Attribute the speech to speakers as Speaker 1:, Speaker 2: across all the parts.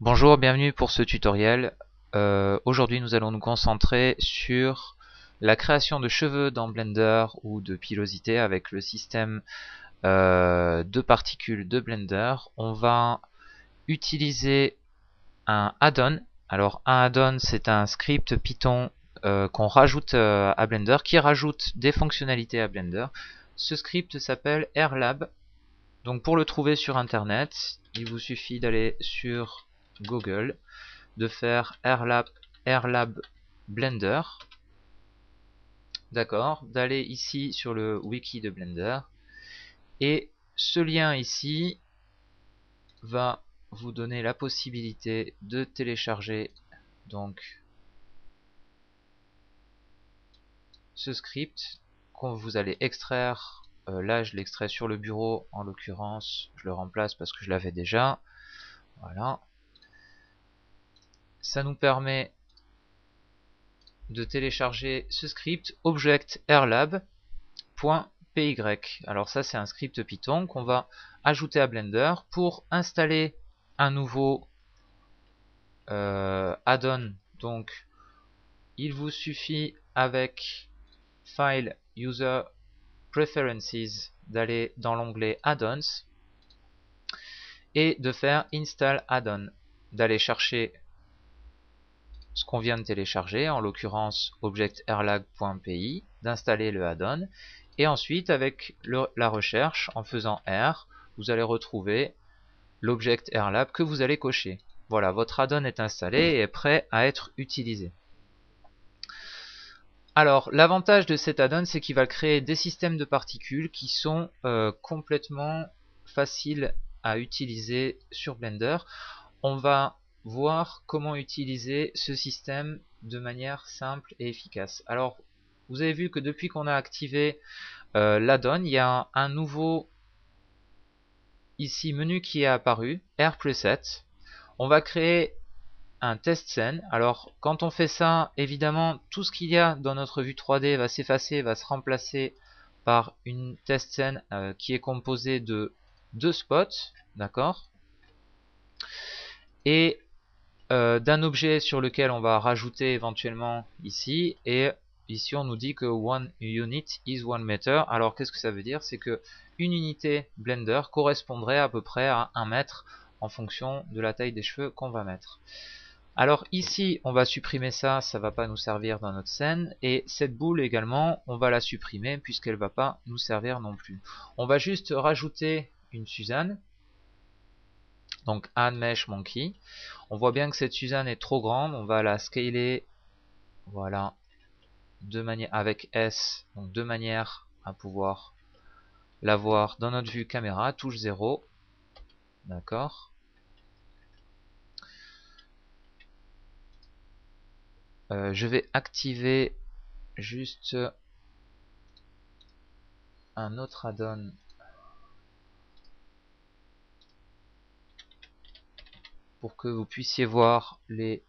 Speaker 1: Bonjour, bienvenue pour ce tutoriel. Aujourd'hui nous allons nous concentrer sur la création de cheveux dans Blender ou de pilosité avec le système de particules de Blender. On va utiliser un add-on. Alors un add-on, c'est un script Python qu'on rajoute à Blender, qui rajoute des fonctionnalités à Blender. Ce script s'appelle AirLab. Donc pour le trouver sur internet, il vous suffit d'aller sur Google, de faire AirLab Blender, d'accord, d'aller ici sur le wiki de Blender, et ce lien ici va vous donner la possibilité de télécharger donc ce script qu'on vous allez extraire. Là je l'extrais sur le bureau, en l'occurrence je le remplace parce que je l'avais déjà. Voilà, ça nous permet de télécharger ce script object airlab.py. Alors ça c'est un script Python qu'on va ajouter à Blender pour installer un nouveau add-on. Donc il vous suffit avec File User Preferences d'aller dans l'onglet Add-ons et de faire Install Add-on, d'aller chercher ce qu'on vient de télécharger, en l'occurrence object airlab.py, d'installer le add-on, et ensuite avec la recherche, en faisant R, vous allez retrouver l'object airlab que vous allez cocher. Voilà, votre add-on est installé et est prêt à être utilisé. Alors, l'avantage de cet add-on, c'est qu'il va créer des systèmes de particules qui sont complètement faciles à utiliser sur Blender. On va voir comment utiliser ce système de manière simple et efficace. Alors, vous avez vu que depuis qu'on a activé l'add-on, il y a un nouveau ici menu qui est apparu, Air Preset. On va créer un test scene. Alors, quand on fait ça, évidemment, tout ce qu'il y a dans notre vue 3D va s'effacer, va se remplacer par une test scene qui est composée de deux spots, d'accord, et d'un objet sur lequel on va rajouter éventuellement ici, et ici on nous dit que one unit is 1 meter. Alors qu'est-ce que ça veut dire? C'est que une unité Blender correspondrait à peu près à 1 mètre en fonction de la taille des cheveux qu'on va mettre. Alors ici on va supprimer ça, ça va pas nous servir dans notre scène, et cette boule également on va la supprimer puisqu'elle va pas nous servir non plus. On va juste rajouter une Suzanne, donc add mesh monkey. On voit bien que cette Suzanne est trop grande, on va la scaler, voilà, de manière avec S, donc de manière à pouvoir la voir dans notre vue caméra, touche 0, d'accord. Je vais activer juste un autre add-on pour que vous puissiez voir les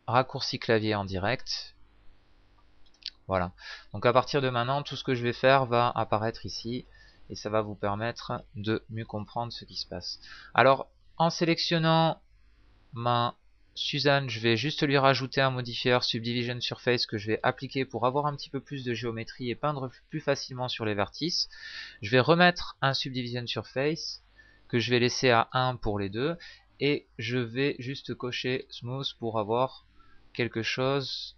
Speaker 1: raccourcis clavier en direct. Voilà, donc à partir de maintenant tout ce que je vais faire va apparaître ici et ça va vous permettre de mieux comprendre ce qui se passe. Alors en sélectionnant ma Suzanne, je vais juste lui rajouter un modifier Subdivision Surface que je vais appliquer pour avoir un petit peu plus de géométrie et peindre plus facilement sur les vertices. Je vais remettre un Subdivision Surface que je vais laisser à 1 pour les deux, et je vais juste cocher Smooth pour avoir quelque chose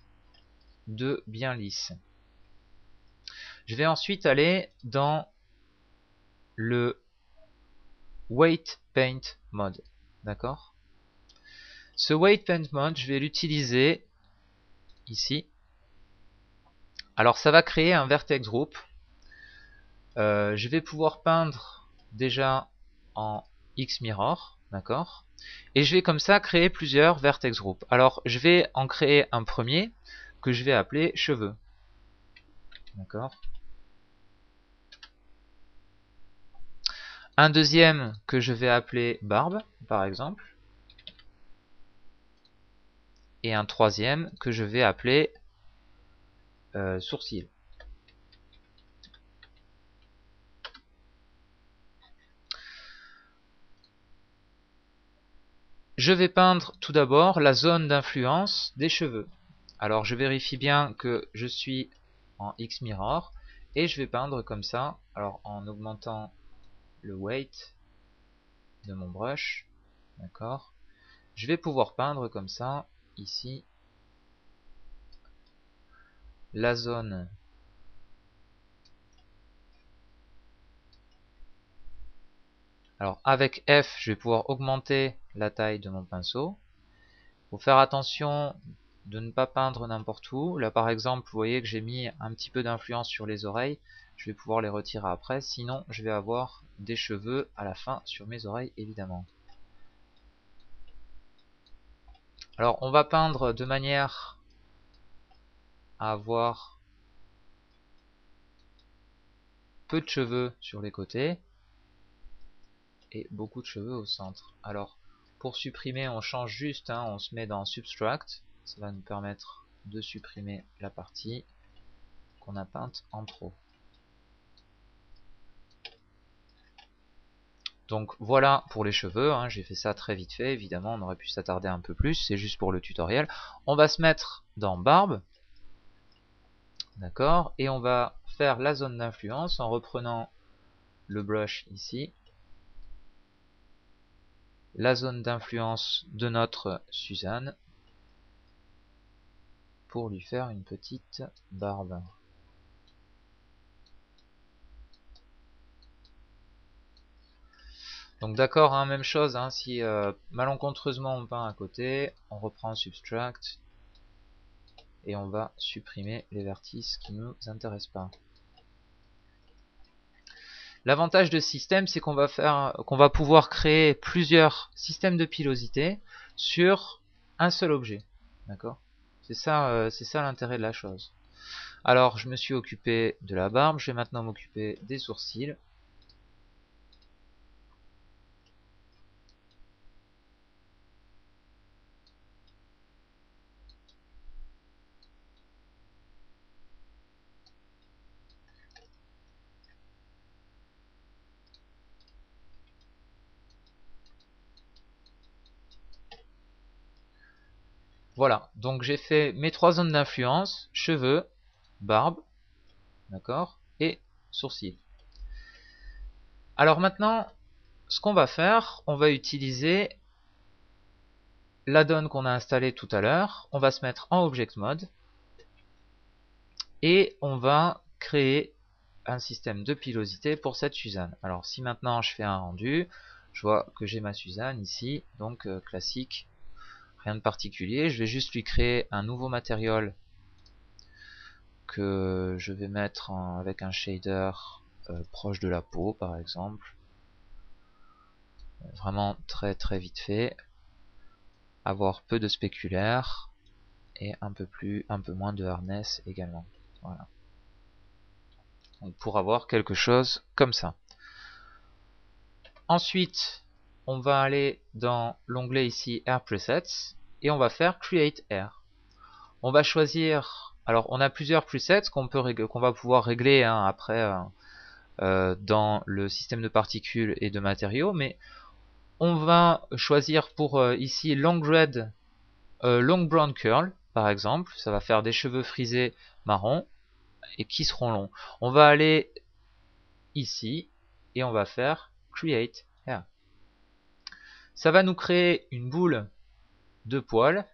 Speaker 1: de bien lisse. Je vais ensuite aller dans le Weight Paint Mode, d'accord. Ce Weight Paint Mode, je vais l'utiliser ici. Alors ça va créer un vertex group. Je vais pouvoir peindre déjà en X-Mirror, d'accord. Et je vais comme ça créer plusieurs vertex group. Alors je vais en créer un premier que je vais appeler cheveux, d'accord. Un deuxième que je vais appeler barbe, par exemple. Et un troisième que je vais appeler sourcil. je vais peindre tout d'abord la zone d'influence des cheveux. Alors je vérifie bien que je suis en X-Mirror et je vais peindre comme ça, alors en augmentant le weight de mon brush, d'accord. Je vais pouvoir peindre comme ça, ici, la zone alors avec F, je vais pouvoir augmenter la taille de mon pinceau. Il faut faire attention de ne pas peindre n'importe où. Là par exemple, vous voyez que j'ai mis un petit peu d'influence sur les oreilles. Je vais pouvoir les retirer après, sinon je vais avoir des cheveux à la fin sur mes oreilles évidemment. Alors on va peindre de manière à avoir peu de cheveux sur les côtés et beaucoup de cheveux au centre. Alors pour supprimer, on change juste, hein, on se met dans Subtract, ça va nous permettre de supprimer la partie qu'on a peinte en trop. Donc voilà pour les cheveux, hein, j'ai fait ça très vite fait, évidemment on aurait pu s'attarder un peu plus, c'est juste pour le tutoriel. On va se mettre dans barbe, d'accord, et on va faire la zone d'influence en reprenant le brush ici, la zone d'influence de notre Suzanne, pour lui faire une petite barbe. Donc d'accord, hein, même chose, hein, si malencontreusement on peint à côté, on reprend Subtract et on va supprimer les vertices qui ne nous intéressent pas. L'avantage de ce système, c'est qu'on va pouvoir créer plusieurs systèmes de pilosité sur un seul objet. D'accord? C'est ça l'intérêt de la chose. Alors, je me suis occupé de la barbe, je vais maintenant m'occuper des sourcils. Voilà, donc j'ai fait mes trois zones d'influence, cheveux, barbe, d'accord, et sourcils. Alors maintenant, ce qu'on va faire, on va utiliser l'add-on qu'on a installé tout à l'heure, on va se mettre en Object Mode, et on va créer un système de pilosité pour cette Suzanne. Alors si maintenant je fais un rendu, je vois que j'ai ma Suzanne ici, donc classique, rien de particulier. Je vais juste lui créer un nouveau matériel que je vais mettre avec un shader proche de la peau par exemple. Vraiment très très vite fait. Avoir peu de spéculaire et un peu moins de hardness également. Voilà. Donc pour avoir quelque chose comme ça. Ensuite, on va aller dans l'onglet ici Air Presets et on va faire Create Air. On va choisir, alors on a plusieurs presets qu'on va pouvoir régler hein, après dans le système de particules et de matériaux, mais on va choisir pour ici Long Red, Long Brown Curl par exemple, ça va faire des cheveux frisés marron et qui seront longs. On va aller ici et on va faire Create Hair. Ça va nous créer une boule de poils.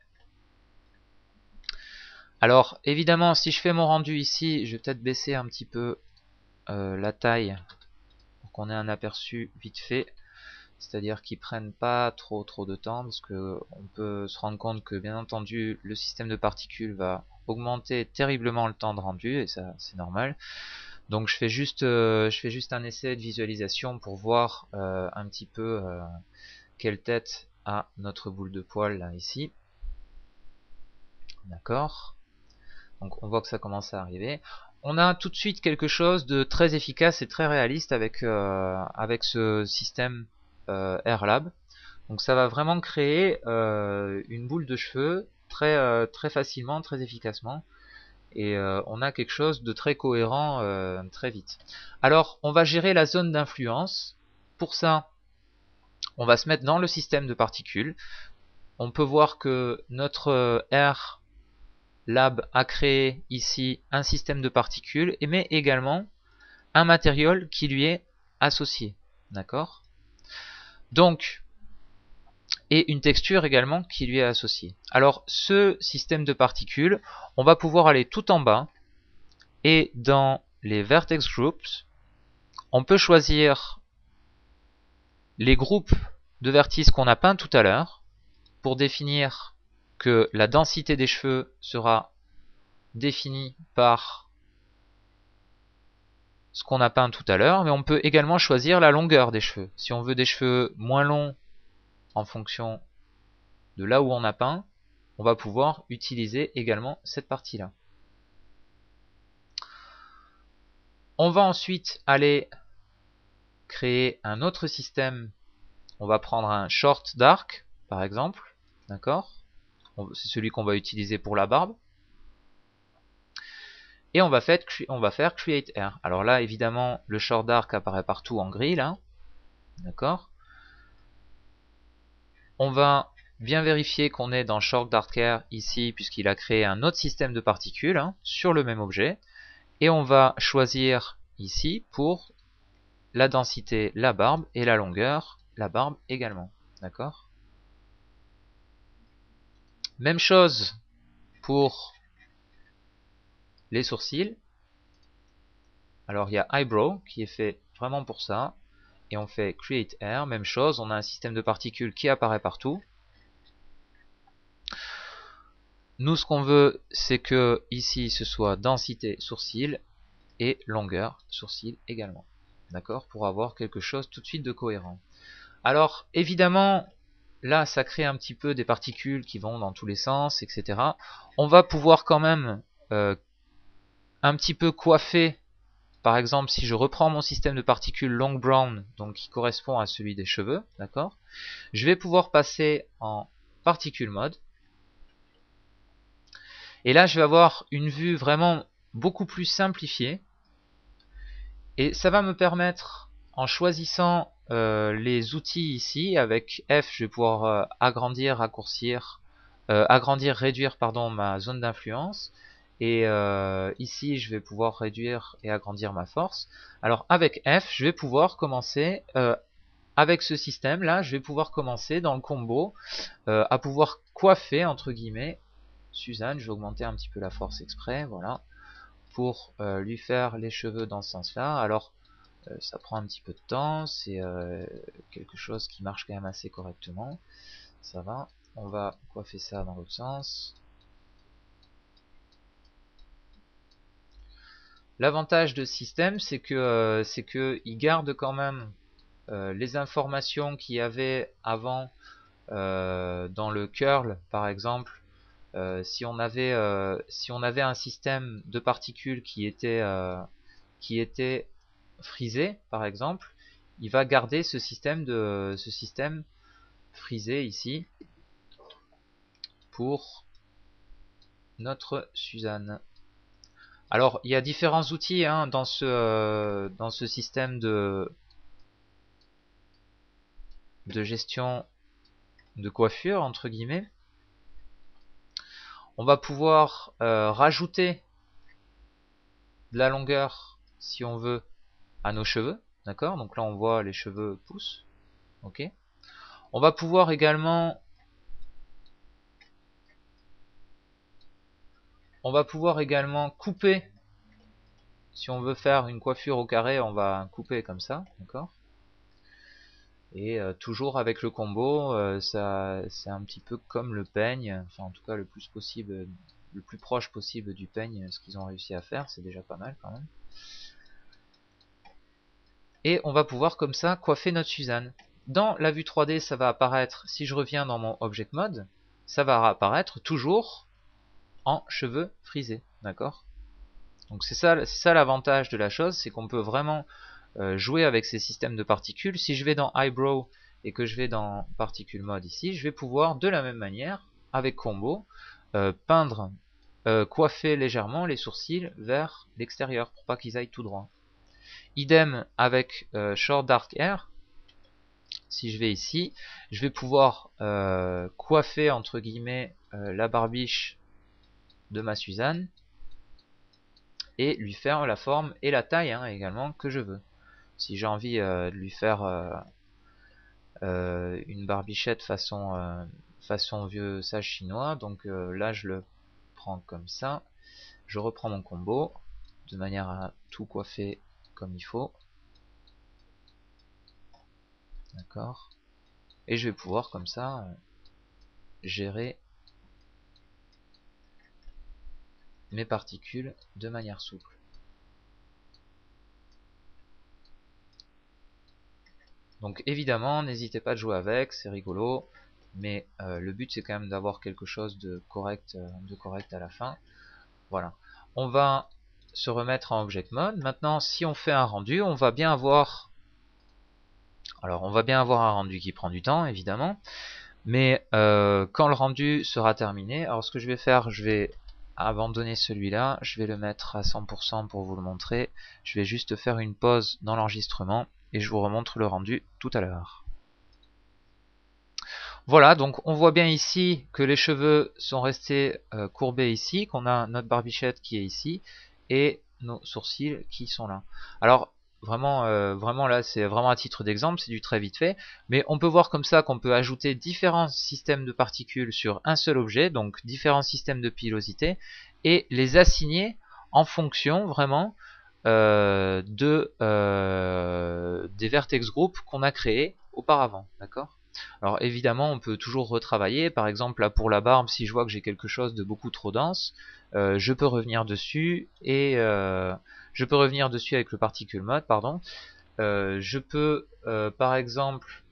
Speaker 1: Alors évidemment si je fais mon rendu ici, je vais peut-être baisser un petit peu la taille pour qu'on ait un aperçu vite fait, c'est-à-dire qu'ils prennent pas trop de temps, parce que on peut se rendre compte que bien entendu le système de particules va augmenter terriblement le temps de rendu, et ça c'est normal. Donc je fais juste un essai de visualisation pour voir un petit peu quelle tête a notre boule de poils là ici. D'accord. Donc on voit que ça commence à arriver. On a tout de suite quelque chose de très efficace et très réaliste avec ce système AirLab. Donc ça va vraiment créer une boule de cheveux très facilement, très efficacement. Et on a quelque chose de très cohérent très vite. Alors on va gérer la zone d'influence. Pour ça, on va se mettre dans le système de particules. on peut voir que notre Air Lab a créé ici un système de particules, mais également un matériau qui lui est associé. D'accord? Donc, et une texture également qui lui est associée. Alors, ce système de particules, on va pouvoir aller tout en bas, et dans les Vertex Groups, on peut choisir les groupes de vertices qu'on a peints tout à l'heure, pour définir que la densité des cheveux sera définie par ce qu'on a peint tout à l'heure, mais on peut également choisir la longueur des cheveux. Si on veut des cheveux moins longs en fonction de là où on a peint, on va pouvoir utiliser également cette partie-là. On va ensuite aller créer un autre système. On va prendre un short dark, par exemple. D'accord? C'est celui qu'on va utiliser pour la barbe. Et on va faire Create Air. Alors là, évidemment, le short dark apparaît partout en gris, là. D'accord? On va bien vérifier qu'on est dans Short Dark Air ici, puisqu'il a créé un autre système de particules sur le même objet. Et on va choisir ici pour la densité, la barbe, et la longueur, la barbe également. D'accord? Même chose pour les sourcils. Alors il y a Eyebrow qui est fait vraiment pour ça. Et on fait Create Air, même chose, on a un système de particules qui apparaît partout. Nous, ce qu'on veut, c'est que ici, ce soit densité sourcil et longueur sourcil également. D'accord? Pour avoir quelque chose tout de suite de cohérent. Alors, évidemment, là, ça crée un petit peu des particules qui vont dans tous les sens, etc. On va pouvoir quand même un petit peu coiffer. Par exemple, si je reprends mon système de particules long brown, donc qui correspond à celui des cheveux, d'accord, je vais pouvoir passer en particle mode. Et là, je vais avoir une vue vraiment beaucoup plus simplifiée. Et ça va me permettre, en choisissant les outils ici, avec F, je vais pouvoir agrandir, raccourcir, agrandir, réduire, pardon, ma zone d'influence. Et ici, je vais pouvoir réduire et agrandir ma force. Alors avec F, je vais pouvoir commencer, avec ce système-là, je vais pouvoir commencer dans le combo à pouvoir coiffer, entre guillemets, Suzanne. Je vais augmenter un petit peu la force exprès, voilà, pour lui faire les cheveux dans ce sens-là. Alors, ça prend un petit peu de temps, c'est quelque chose qui marche quand même assez correctement. Ça va, on va coiffer ça dans l'autre sens. L'avantage de ce système, c'est que il garde quand même les informations qu'il y avait avant dans le curl, par exemple. Si on avait un système de particules qui était frisé, par exemple, il va garder ce système frisé ici pour notre Suzanne. Alors, il y a différents outils dans ce système de gestion de coiffure, entre guillemets. On va pouvoir rajouter de la longueur, si on veut, à nos cheveux. D'accord? Donc là, on voit les cheveux poussent. Ok? On va pouvoir également couper. Si on veut faire une coiffure au carré, on va couper comme ça, d'accord? Et toujours avec le combo, ça c'est un petit peu comme le peigne, enfin en tout cas le plus possible, le plus proche possible du peigne, ce qu'ils ont réussi à faire, c'est déjà pas mal quand même. Et on va pouvoir comme ça coiffer notre Suzanne. Dans la vue 3D, ça va apparaître, si je reviens dans mon Object Mode, ça va apparaître toujours en cheveux frisés, d'accord? Donc c'est ça l'avantage de la chose, c'est qu'on peut vraiment jouer avec ces systèmes de particules. Si je vais dans Eyebrow et que je vais dans Particle Mode ici, je vais pouvoir de la même manière, avec Combo, peindre, coiffer légèrement les sourcils vers l'extérieur pour pas qu'ils aillent tout droit. Idem avec Short Dark Air. si je vais ici, je vais pouvoir coiffer entre guillemets la barbiche de ma Suzanne et lui faire la forme et la taille également que je veux. Si j'ai envie de lui faire une barbichette façon vieux sage chinois, donc là je le prends comme ça, je reprends mon combo de manière à tout coiffer comme il faut, d'accord, et je vais pouvoir comme ça gérer mes particules de manière souple. Donc évidemment, n'hésitez pas à jouer avec, c'est rigolo, mais le but c'est quand même d'avoir quelque chose de correct à la fin. Voilà. On va se remettre en Object Mode. Maintenant, si on fait un rendu, on va bien avoir... Alors, on va bien avoir un rendu qui prend du temps, évidemment. Mais quand le rendu sera terminé, alors ce que je vais faire, je vais abandonner celui-là. Je vais le mettre à 100% pour vous le montrer. Je vais juste faire une pause dans l'enregistrement et je vous remontre le rendu tout à l'heure. Voilà, donc on voit bien ici que les cheveux sont restés courbés ici, qu'on a notre barbichette qui est ici, et nos sourcils qui sont là. Alors, vraiment là, c'est vraiment à titre d'exemple, c'est du très vite fait, mais on peut voir comme ça qu'on peut ajouter différents systèmes de particules sur un seul objet, donc différents systèmes de pilosité, et les assigner en fonction, vraiment, des vertex groups qu'on a créés auparavant, d'accord ? Alors évidemment, on peut toujours retravailler. Par exemple, là pour la barbe, si je vois que j'ai quelque chose de beaucoup trop dense, je peux revenir dessus et je peux revenir dessus avec le particle mode, pardon. Je peux, par exemple,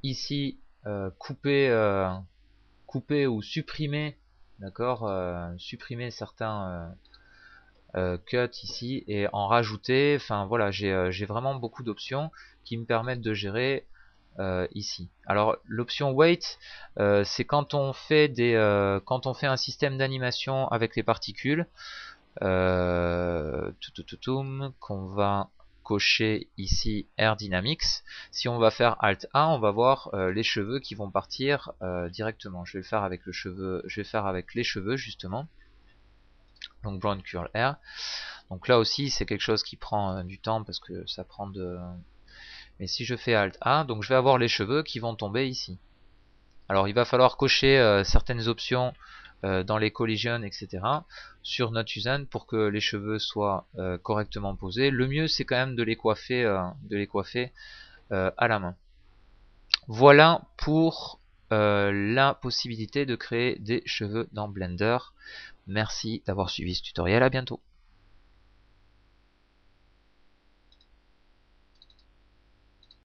Speaker 1: ici couper ou supprimer, d'accord, supprimer certains cuts ici et en rajouter. Enfin voilà, j'ai vraiment beaucoup d'options qui me permettent de gérer ici. Alors l'option wait, c'est quand on fait un système d'animation avec les particules qu'on va cocher ici Air Dynamics. Si on va faire Alt A, on va voir les cheveux qui vont partir directement. Je vais le faire avec le cheveu, je vais faire avec les cheveux justement. Donc Brown Curl Air. Donc là aussi c'est quelque chose qui prend du temps parce que ça prend de... Mais si je fais Alt A, donc je vais avoir les cheveux qui vont tomber ici. Alors il va falloir cocher certaines options dans les collisions, etc. sur notre Suzanne pour que les cheveux soient correctement posés. Le mieux c'est quand même de les coiffer à la main. Voilà pour la possibilité de créer des cheveux dans Blender. Merci d'avoir suivi ce tutoriel, à bientôt.